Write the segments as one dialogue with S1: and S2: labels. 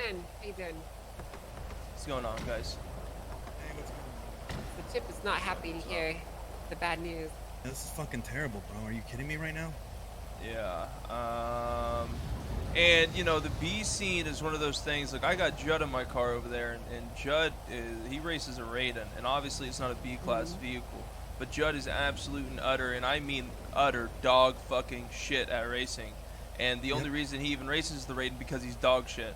S1: man. How you doing?
S2: What's going on, guys?
S3: Hey, what's going on?
S1: The chip is not happy to hear the bad news.
S3: This is fucking terrible, bro. Are you kidding me right now?
S2: Yeah. And you know, the B scene is one of those things. Like, I got Judd in my car over there, and Judd he races a Raiden, and obviously it's not a B class vehicle, but Judd is absolute and utter, and I mean utter dog fucking shit at racing. And the only reason he even races the Raiden because he's dog shit.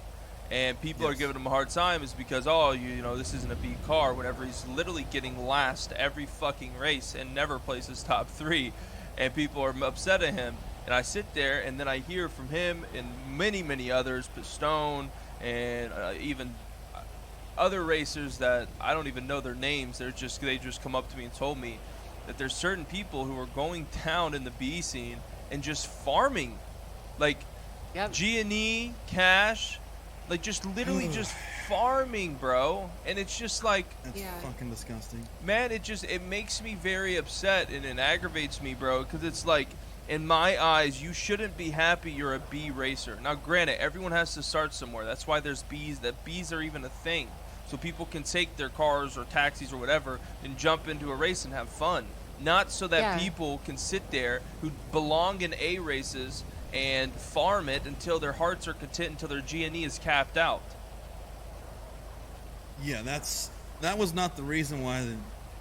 S2: And people are giving him a hard time is because, oh, you know, this isn't a B car, whenever he's literally getting last every fucking race and never places top 3. And people are upset at him. And I sit there, and then I hear from him and many, many others, Pistone, and even other racers that I don't even know their names. They just come up to me and told me that there's certain people who are going down in the B scene and just farming, like G&E, cash, like just literally just farming, bro. And it's just like,
S3: that's fucking disgusting,
S2: man. It makes me very upset, and it aggravates me, bro, because it's like, in my eyes, you shouldn't be happy you're a B racer. Now, granted, everyone has to start somewhere. That's why there's Bs, that Bs are even a thing. So people can take their cars or taxis or whatever and jump into a race and have fun. Not so that people can sit there who belong in A races and farm it until their hearts are content, until their G&E is capped out.
S3: Yeah, that was not the reason why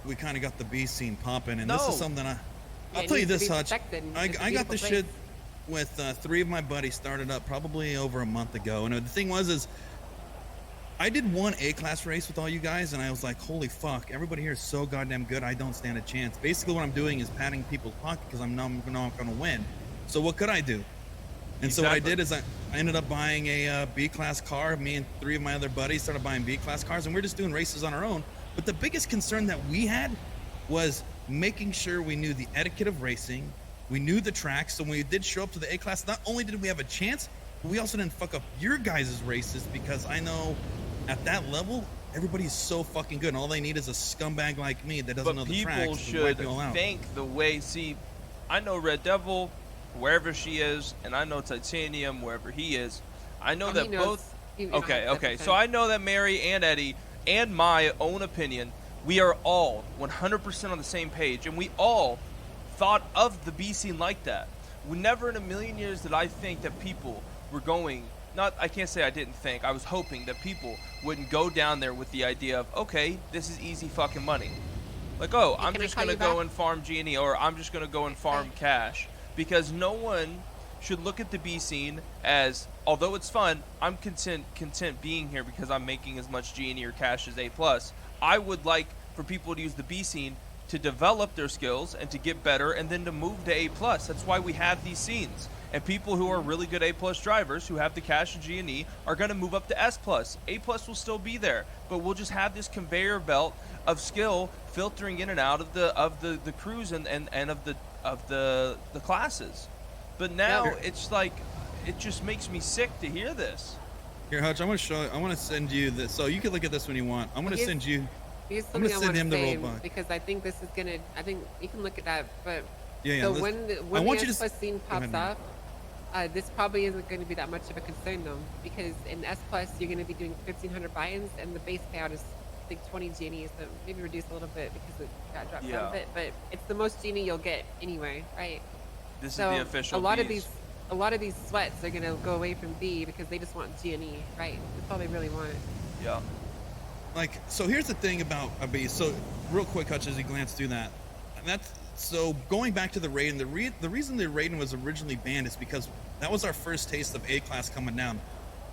S3: we kind of got the B scene popping. And this is something I'll tell you this, Hutch. I got this shit with 3 of my buddies, started up probably over a month ago. And the thing was I did one A-class race with all you guys, and I was like, holy fuck, everybody here is so goddamn good, I don't stand a chance. Basically what I'm doing is patting people's pocket because I'm not going to win. So what could I do? And so what I did is I ended up buying a B-class car. Me and 3 of my other buddies started buying B-class cars, and we're just doing races on our own. But the biggest concern that we had was making sure we knew the etiquette of racing, we knew the tracks, so when we did show up to the A-class, not only did we have a chance, but we also didn't fuck up your guys' races, because I know at that level, everybody's so fucking good, and all they need is a scumbag like me that doesn't know the tracks.
S2: But people should thank the way, see, I know Red Devil, wherever she is, and I know Titanium, wherever he is. I know that both... Okay, so I know that Mary and Eddie, and my own opinion, we are all 100% on the same page, and we all thought of the B scene like that. Never in a million years did I think that people were going, I can't say I didn't think, I was hoping that people wouldn't go down there with the idea of, okay, this is easy fucking money. Like, oh, I'm just going to go and farm G&E, or I'm just going to go and farm cash. Because no one should look at the B scene as, although it's fun, I'm content being here because I'm making as much G&E or cash as A+. I would like for people to use the B scene to develop their skills and to get better, and then to move to A+. That's why we have these scenes. And people who are really good A+ drivers who have the cash and G&E are going to move up to S+. A+ will still be there, but we'll just have this conveyor belt of skill filtering in and out of the crews and of the classes. But now it's like, it just makes me sick to hear this.
S3: Here, Hutch, I want to send you this, so you can look at this when you want. I'm going to send you.
S1: Here's something I want to say, because I think this is gonna. I think you can look at that, but so when the S+ scene pops off, this probably isn't going to be that much of a concern though, because in S+ you're going to be doing 1,500 buy-ins, and the base payout is I think 20 Genie, so maybe reduce a little bit because it got dropped down a bit, but it's the most Genie you'll get anyway, right?
S2: This is the official.
S1: A lot of these sweats are going to go away from B because they just want G&E, right? That's all they really want.
S2: Yeah.
S3: Like, so here's the thing about a B. So real quick, Hutch, as you glance through that, so going back to the Raiden, the reason the Raiden was originally banned is because that was our first taste of A-class coming down.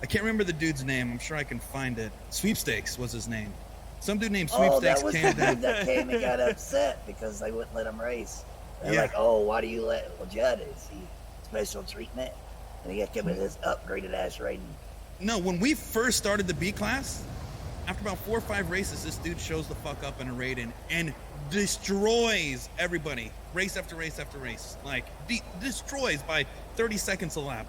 S3: I can't remember the dude's name. I'm sure I can find it. Sweepstakes was his name. Some dude named Sweepstakes came down.
S4: That came and got upset because I wouldn't let him race. They're like, oh, why do you let Judd? Is he special treatment? And he got to come with this upgraded ass Raiden.
S3: No, when we first started the B class, after about 4 or 5 races, this dude shows the fuck up in a Raiden and destroys everybody, race after race after race, like destroys by 30 seconds a lap.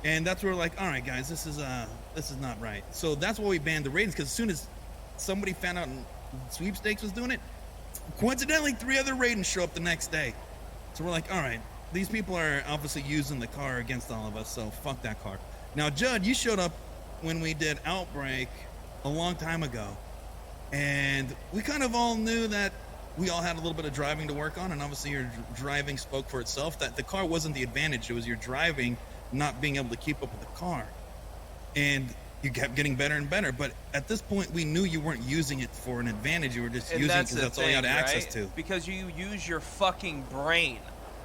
S3: And that's where we're like, all right, guys, this is not right. So that's why we banned the Raidens, because as soon as somebody found out Sweepstakes was doing it, coincidentally 3 other Raidens show up the next day. So we're like, all right, these people are obviously using the car against all of us, so fuck that car. Now, Judd, you showed up when we did Outbreak a long time ago, and we kind of all knew that we all had a little bit of driving to work on, and obviously your driving spoke for itself, that the car wasn't the advantage. It was your driving not being able to keep up with the car. And you kept getting better and better. But at this point, we knew you weren't using it for an advantage. You were just using it because that's all you had access to.
S2: Because you use your fucking brain.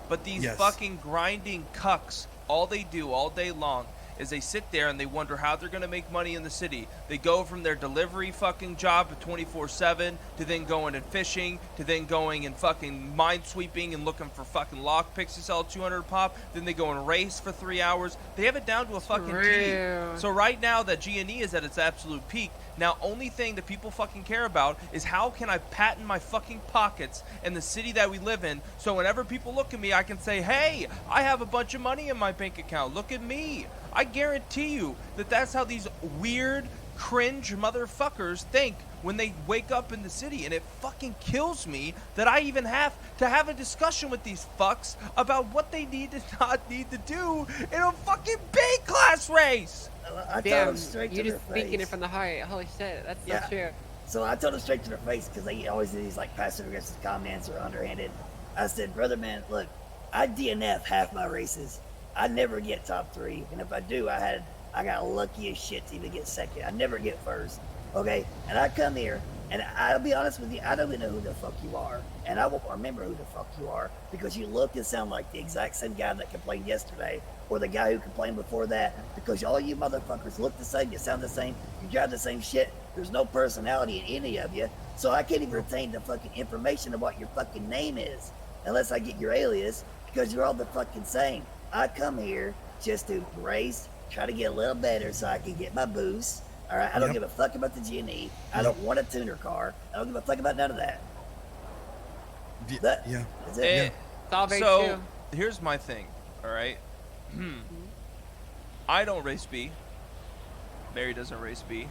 S2: But these fucking grinding cucks, all they do all day long is they sit there and they wonder how they're going to make money in the city. They go from their delivery fucking job at 24/7 to then going and fishing to then going and fucking mine sweeping and looking for fucking lockpicks to sell 200 pop. Then they go and race for 3 hours. They have it down to a fucking T. So right now that G&E is at its absolute peak. Now, only thing that people fucking care about is how can I patent my fucking pockets in the city that we live in, so whenever people look at me, I can say, hey, I have a bunch of money in my bank account. Look at me. I guarantee you that that's how these weird, cringe motherfuckers think when they wake up in the city. And it fucking kills me that I even have to have a discussion with these fucks about what they need to not need to do in a fucking B-class race.
S4: I told him straight to their face.
S1: You're just speaking it from the heart. Holy shit, that's so true.
S4: So I told him straight to their face because they always do these like passive-aggressive comments or underhanded. I said, brother, man, look, I DNF half my races. I never get top 3, and if I do, I got lucky as shit to even get second. I never get first. Okay, and I come here, and I'll be honest with you, I don't even know who the fuck you are, and I won't remember who the fuck you are because you look and sound like the exact same guy that complained yesterday, or the guy who complained before that. Because all you motherfuckers look the same, you sound the same, you drive the same shit. There's no personality in any of you, so I can't even retain the fucking information of what your fucking name is unless I get your alias, because you're all the fucking same. I come here just to race, try to get a little better so I can get my boost. All right, I don't give a fuck about the G&E. I don't want a tuner car. I don't give a fuck about none of that. That's it.
S1: It's all very
S2: true. Here's my thing, all right? I don't race B. Mary doesn't race B.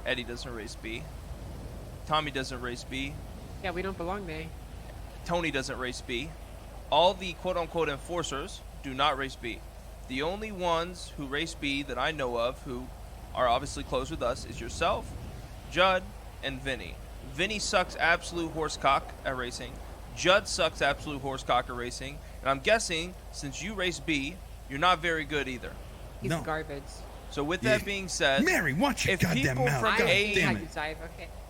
S2: Eddie doesn't race B. Tommy doesn't race B.
S1: Yeah, we don't belong there.
S2: Tony doesn't race B. All the quote-unquote enforcers do not race B. The only ones who race B that I know of who are obviously close with us is yourself, Judd, and Vinny. Vinny sucks absolute horsecock at racing. Judd sucks absolute horsecock at racing. And I'm guessing, since you race B, you're not very good either.
S1: He's garbage.
S2: So with that being said,
S3: Mary, watch your goddamn mouth.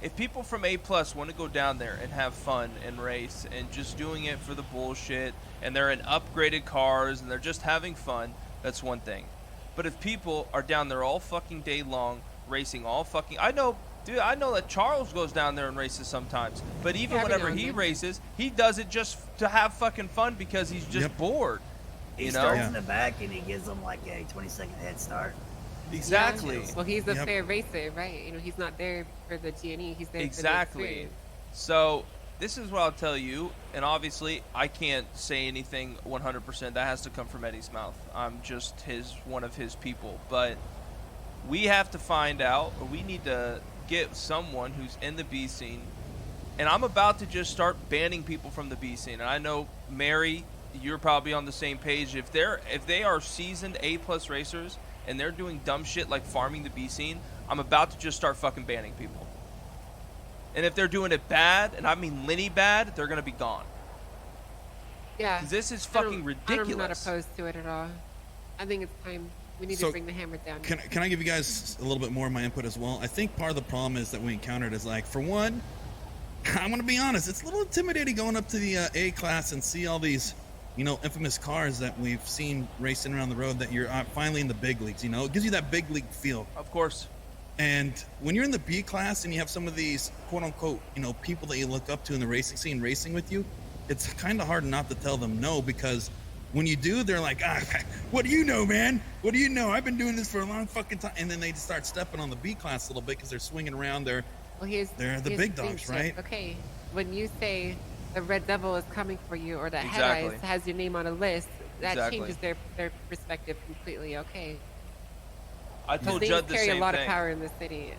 S2: If people from A+ want to go down there and have fun and race and just doing it for the bullshit, and they're in upgraded cars and they're just having fun, that's one thing. But if people are down there all fucking day long racing all fucking... I know that Charles goes down there and races sometimes. But even whenever he races, he does it just to have fucking fun because he's just bored.
S4: He starts in the back and he gives them like a 20-second head start.
S2: Exactly.
S1: Well, he's a fair racer, right? You know, he's not there for the G&E. He's there for the experience.
S2: So this is what I'll tell you, and obviously I can't say anything 100%. That has to come from Eddie's mouth. I'm just one of his people. But we have to find out, or we need to get someone who's in the B scene. And I'm about to just start banning people from the B scene. And I know, Mary, you're probably on the same page. If they are seasoned A+ racers and they're doing dumb shit like farming the B scene, I'm about to just start fucking banning people. And if they're doing it bad, and I mean Lenny bad, they're gonna be gone.
S1: Yeah.
S2: This is fucking ridiculous.
S1: I'm not opposed to it at all. I think it's time. We need to bring the hammer down.
S3: Can I give you guys a little bit more of my input as well? I think part of the problem is that we encountered is like, for one, I'm gonna be honest, it's a little intimidating going up to the A class and see all these, infamous cars that we've seen racing around the road, that you're finally in the big leagues. It gives you that big league feel.
S2: Of course.
S3: And when you're in the B class and you have some of these quote unquote, people that you look up to in the racing scene racing with you, it's kind of hard not to tell them no, because when you do, they're like, what do you know, man? What do you know? I've been doing this for a long fucking time. And then they just start stepping on the B class a little bit because they're swinging around. They're the big dogs, right?
S1: Okay, when you say the Red Devil is coming for you, or that Head Ice has your name on a list, that changes their perspective completely. Okay.
S2: I told Judd the same thing.
S1: Carry a lot of power in the city.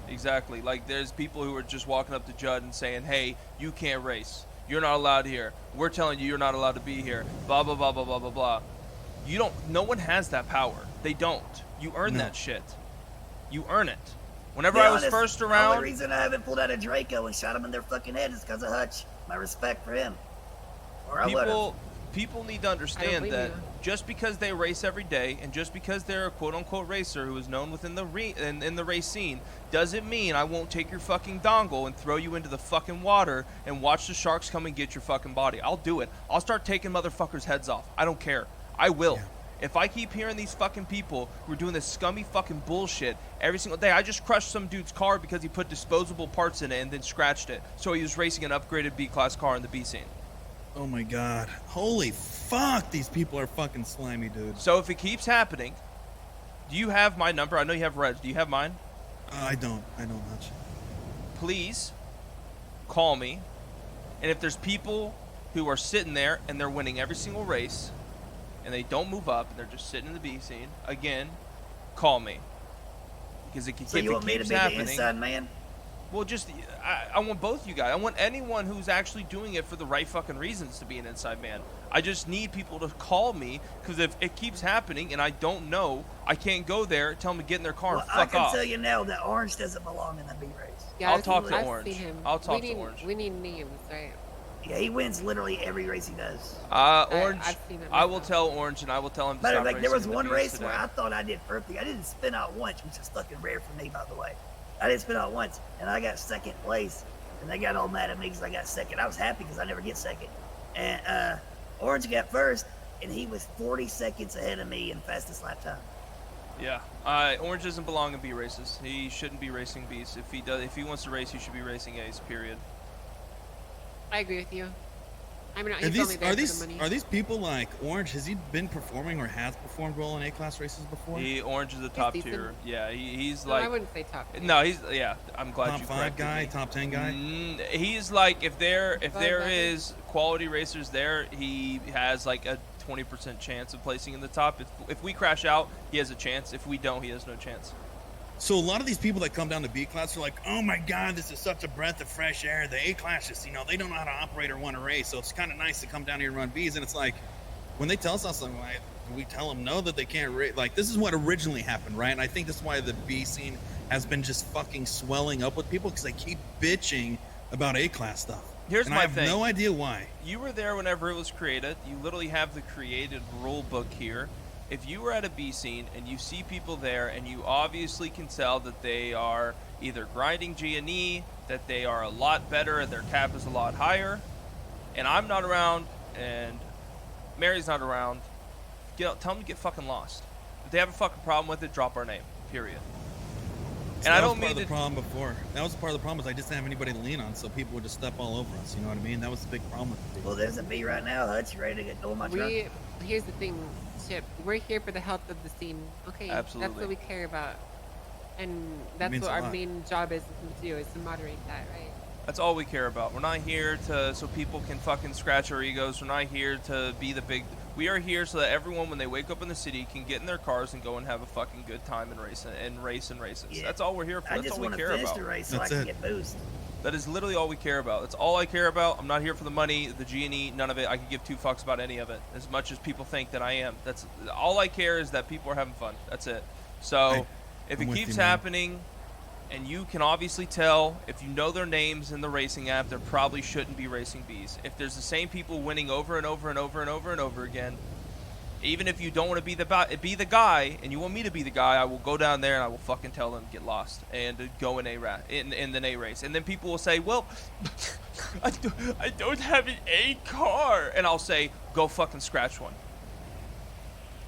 S2: Exactly. Like, there's people who are just walking up to Judd and saying, hey, you can't race. You're not allowed here. We're telling you you're not allowed to be here. Blah, blah, blah, blah, blah, blah, blah. You don't. No one has that power. They don't. You earn that shit. You earn it. Whenever I was first around,
S4: the only reason I haven't pulled out a Draco and shot him in their fucking head is because of Hutch. My respect for him. Or
S2: people need to understand that just because they race every day and just because they're a quote-unquote racer who is known within the in the race scene doesn't mean I won't take your fucking dongle and throw you into the fucking water and watch the sharks come and get your fucking body. I'll do it. I'll start taking motherfuckers' heads off. I don't care. I will. Yeah. If I keep hearing these fucking people who are doing this scummy fucking bullshit every single day, I just crushed some dude's car because he put disposable parts in it and then scratched it. So he was racing an upgraded B-class car in the B scene.
S3: Oh my god. Holy fuck, these people are fucking slimy, dude.
S2: So if it keeps happening, do you have my number? I know you have Red's. Do you have mine?
S3: I don't much.
S2: Please call me. And if there's people who are sitting there and they're winning every single race and they don't move up and they're just sitting in the B scene, again, call me. Because if
S4: you want me to be the inside man?
S2: Well, just, I want both you guys. I want anyone who's actually doing it for the right fucking reasons to be an inside man. I just need people to call me, because if it keeps happening and I don't know, I can't go there, tell them to get in their car and fuck off.
S4: I can tell you now that Orange doesn't belong in the B race.
S2: Yeah, I'll talk to Orange. I'll talk to Orange.
S1: We need names, right?
S4: Yeah, he wins literally every race he does.
S2: Orange, I will tell Orange and I will tell him to stop racing.
S4: There was one race where I thought I did perfect. I didn't spin out once, which is fucking rare for me, by the way. I didn't spin out once, and I got second place, and they got all mad at me because I got second. I was happy because I never get second. And Orange got first, and he was 40 seconds ahead of me in fastest lap time.
S2: Yeah, Orange doesn't belong in B races. He shouldn't be racing Bs. If he wants to race, he should be racing A's. Period.
S1: I agree with you. I mean,
S3: are these people like Orange? Has he been performing or has performed well in A-class races before?
S2: Orange is a top tier. Yeah, he's
S1: no,
S2: like.
S1: I wouldn't say top tier.
S2: No, I'm glad
S3: top
S2: you corrected
S3: top 5 guy,
S2: me.
S3: top 10 guy.
S2: He's like if there is quality racers there, he has like a 20% chance of placing in the top. If we crash out, he has a chance. If we don't, he has no chance.
S3: So a lot of these people that come down to B class are like, oh my god, this is such a breath of fresh air. The A class just, they don't know how to operate or want to race, so it's kind of nice to come down here and run Bs. And it's like, when they tell us something, like, we tell them no, that they can't race. Like, this is what originally happened, right? And I think this is why the B scene has been just fucking swelling up with people, because they keep bitching about A class stuff.
S2: Here's my thing.
S3: I have no idea why.
S2: You were there whenever it was created. You literally have the created rule book here. If you were at a B scene and you see people there and you obviously can tell that they are either grinding G&E, that they are a lot better and their cap is a lot higher, and I'm not around and Mary's not around, tell them to get fucking lost. If they have a fucking problem with it, drop our name. Period.
S3: And I don't mean the problem before. That was part of the problem, is I just didn't have anybody to lean on, so people would just step all over us. You know what I mean? That was the big problem with the
S4: Well, there's a B right now, Hutch. You ready to get going my truck?
S1: Here's the thing, Chip. We're here for the health of the scene. Okay,
S2: absolutely.
S1: That's what we care about, and that's what our main job is to do, is to moderate that, right?
S2: That's all we care about. We're not here so people can fucking scratch our egos. We're not here to be the big. We are here so that everyone, when they wake up in the city, can get in their cars and go and have a fucking good time and race races. Yeah. That's all we're here for. That's all we care about. I just want to finish the race
S4: so I can get boost.
S2: That is literally all we care about. That's all I care about. I'm not here for the money, the G&E, none of it. I could give two fucks about any of it, as much as people think that I am. That's all I care is that people are having fun. That's it. So if it keeps happening, and you can obviously tell, if you know their names in the racing app, they probably shouldn't be racing Bs. If there's the same people winning over and over and over and over and over again, even if you don't want to be the guy, and you want me to be the guy, I will go down there and I will fucking tell them to get lost and go in the A race. And then people will say, well, I don't have an A car. And I'll say, go fucking scratch one.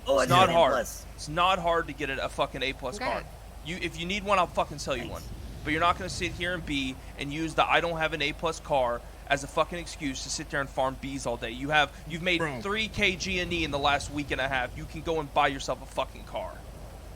S4: Oh,
S2: it's not hard. It's not hard to get a fucking A+ car. If you need one, I'll fucking sell you one. But you're not going to sit here and use the I don't have an A+ car as a fucking excuse to sit there and farm Bs all day. You've made 3K G&E in the last week and a half. You can go and buy yourself a fucking car.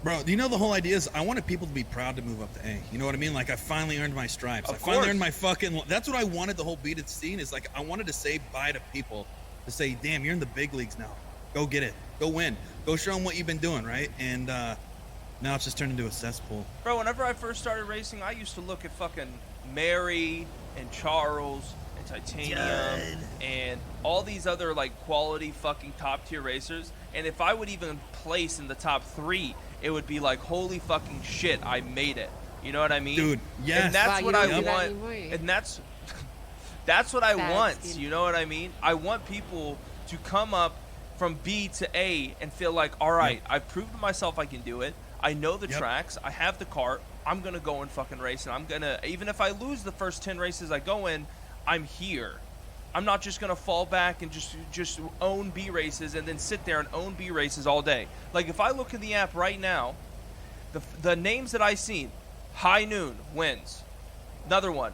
S3: Bro, do you know the whole idea is I wanted people to be proud to move up to A. You know what I mean? Like, I finally earned my stripes. I finally earned my fucking... That's what I wanted the whole beaded scene, is like, I wanted to say bye to people, to say, damn, you're in the big leagues now. Go get it. Go win. Go show them what you've been doing, right? And now it's just turned into a cesspool.
S2: Bro, whenever I first started racing, I used to look at fucking Mary and Charles and Titanium
S4: Judd.
S2: And all these other like quality fucking top tier racers, And if I would even place in the top 3, it would be like, holy fucking shit, I made it. You know what I mean?
S3: Dude, yes.
S2: And that's what I want. And that's what I want. You know what I mean? I want people to come up from B to A and feel like, all right, I've proved to myself I can do it. I know the tracks. I have the cart. I'm going to go and fucking race. And I'm going to, even if I lose the first 10 races I go in, I'm here. I'm not just going to fall back and just own B races and then sit there and own B races all day. Like, if I look in the app right now, the names that I seen, High Noon wins. Another one.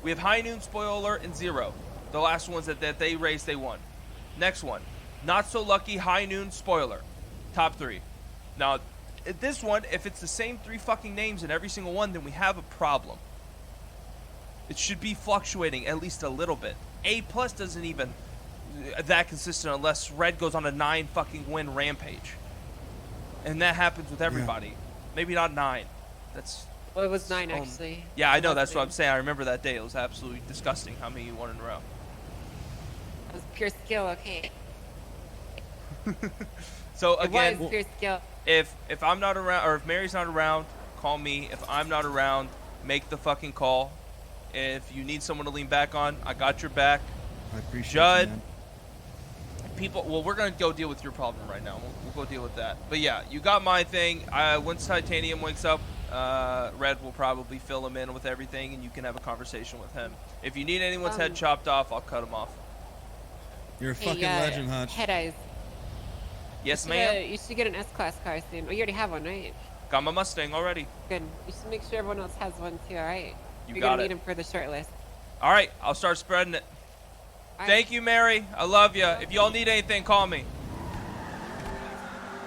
S2: We have High Noon, Spoiler, and Zero. The last ones that they raced, they won. Next one. Not So Lucky, High Noon, Spoiler. Top 3. Now, this one, if it's the same 3 fucking names in every single one, then we have a problem. It should be fluctuating at least a little bit. A+ doesn't even that consistent unless Red goes on a 9 fucking win rampage. And that happens with everybody. Maybe not 9. That's...
S1: Well, it was 9, actually.
S2: Yeah, I know. That's what I'm saying. I remember that day. It was absolutely disgusting how many you won in a row.
S1: It was pure skill, okay.
S2: So, again,
S1: it was pure skill.
S2: If I'm not around, or if Mary's not around, call me. If I'm not around, make the fucking call. If you need someone to lean back on, I got your back.
S3: I appreciate
S2: Judd,
S3: you, man.
S2: Well, we're going to go deal with your problem right now. We'll go deal with that. But yeah, you got my thing. Once Titanium wakes up, Red will probably fill him in with everything, and you can have a conversation with him. If you need anyone's head chopped off, I'll cut him off.
S3: You're a fucking legend, Hutch.
S1: Head eyes.
S2: Yes, ma'am.
S1: You should get an S-Class car soon. Oh, you already have one, right?
S2: Got my Mustang already.
S1: Good. You should make sure everyone else has one too, all right?
S2: You're
S1: going to need them for the short list.
S2: All right, I'll start spreading it. Thank you, Mary. I love you. If y'all need anything, call me.